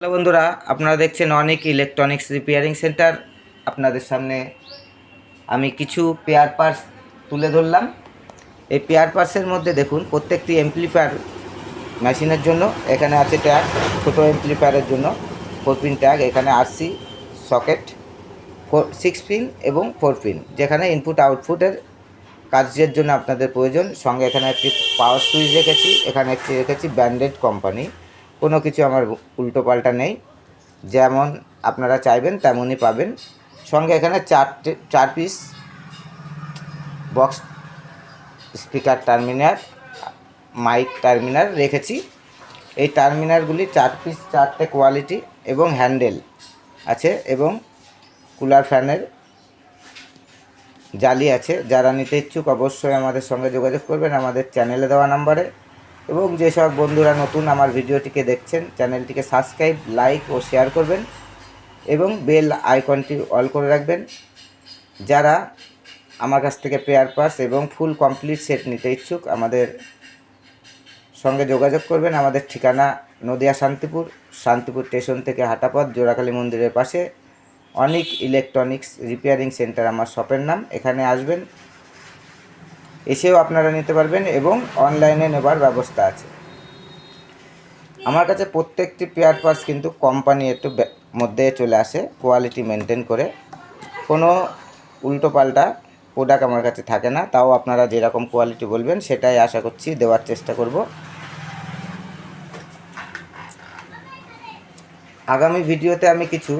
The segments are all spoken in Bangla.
হ্যালো বন্ধুরা, আপনারা দেখছেন অনেক ইলেকট্রনিক্স রিপেয়ারিং সেন্টার। আপনাদের সামনে আমি কিছু পেয়ার পার্টস তুলে ধরলাম। এই পেয়ার পার্টসের মধ্যে দেখুন, প্রত্যেকটি এমপ্লিফায়ার মেশিনের জন্য এখানে আছে ট্যাগ। ছোটো এমপ্লিফায়ারের জন্য 4 পিন ট্যাগ, এখানে আরসি সকেট 6 পিন এবং 4 পিন, যেখানে ইনপুট আউটপুটের কাজের জন্য আপনাদের প্রয়োজন। সঙ্গে এখানে একটি পাওয়ার সুইচ রেখেছি, এখানে একটি রেখেছি ব্র্যান্ডেড কোম্পানি। কোনো কিছু আমার উল্টো পাল্টা নেই, যেমন আপনারা চাইবেন তেমনই পাবেন। সঙ্গে এখানে 4 piece box speaker terminal, mic terminal রেখেছি। এই টার্মিনালগুলি 4 পিস, 4টে কোয়ালিটি এবং হ্যান্ডেল আছে, এবং কুলার ফ্যানের জালি আছে। যারা নিতে ইচ্ছুক অবশ্যই আমাদের সঙ্গে যোগাযোগ করবেন আমাদের চ্যানেলে দেওয়া নাম্বারে। এবং যেসব বন্ধুরা নতুন আমার ভিডিওটিকে দেখছেন, চ্যানেলটিকে সাবস্ক্রাইব, লাইক ও শেয়ার করবেন এবং বেল আইকনটি অল করে রাখবেন। যারা আমার কাছ থেকে পেয়ার পাস এবং ফুল কমপ্লিট সেট নিতে ইচ্ছুক আমাদের সঙ্গে যোগাযোগ করবেন। আমাদের ঠিকানা নদিয়া শান্তিপুর স্টেশন থেকে হাঁটাপথ, জোড়াকালী মন্দিরের পাশে অনেক ইলেকট্রনিক্স রিপেয়ারিং সেন্টার আমার শপের নাম। এখানে আসবেন, এসেও আপনারা নিতে পারবেন এবং অনলাইনে নেবার ব্যবস্থা আছে। আমার কাছে প্রত্যেকটি পেয়ার পার্টস কিন্তু কোম্পানি একটু মধ্যে চলে আসে, কোয়ালিটি মেনটেন করে। কোনো উল্টো পাল্টা প্রোডাক্ট আমার কাছে থাকে না। তাও আপনারা যেরকম কোয়ালিটি বলবেন সেটাই আশা করছি দেওয়ার চেষ্টা করব। আগামী ভিডিওতে আমি কিছু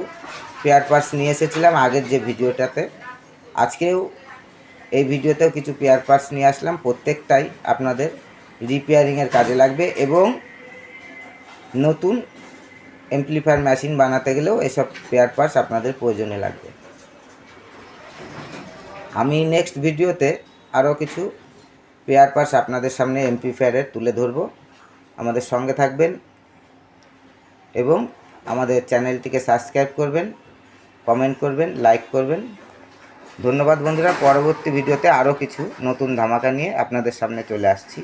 পেয়ার পার্টস নিয়ে এসেছিলাম আগের যে ভিডিওটাতে। আজকেও এই ভিডিওতেও কিছু পেয়ার পার্টস নিয়ে আসলাম। প্রত্যেকটাই আপনাদের রিপেয়ারিংয়ের কাজে লাগবে এবং নতুন এমপ্লিফায়ার মেশিন বানাতে গেলেও এসব পেয়ার পার্টস আপনাদের প্রয়োজনে লাগবে। আমি নেক্সট ভিডিওতে আরও কিছু পেয়ার পার্টস আপনাদের সামনে এমপ্লিফায়ারের তুলে ধরব। আমাদের সঙ্গে থাকবেন এবং আমাদের চ্যানেলটিকে সাবস্ক্রাইব করবেন, কমেন্ট করবেন, লাইক করবেন। ধন্যবাদ বন্ধুরা। পরবর্তী ভিডিওতে আরও কিছু নতুন ধামাকা নিয়ে আপনাদের সামনে চলে আসছি।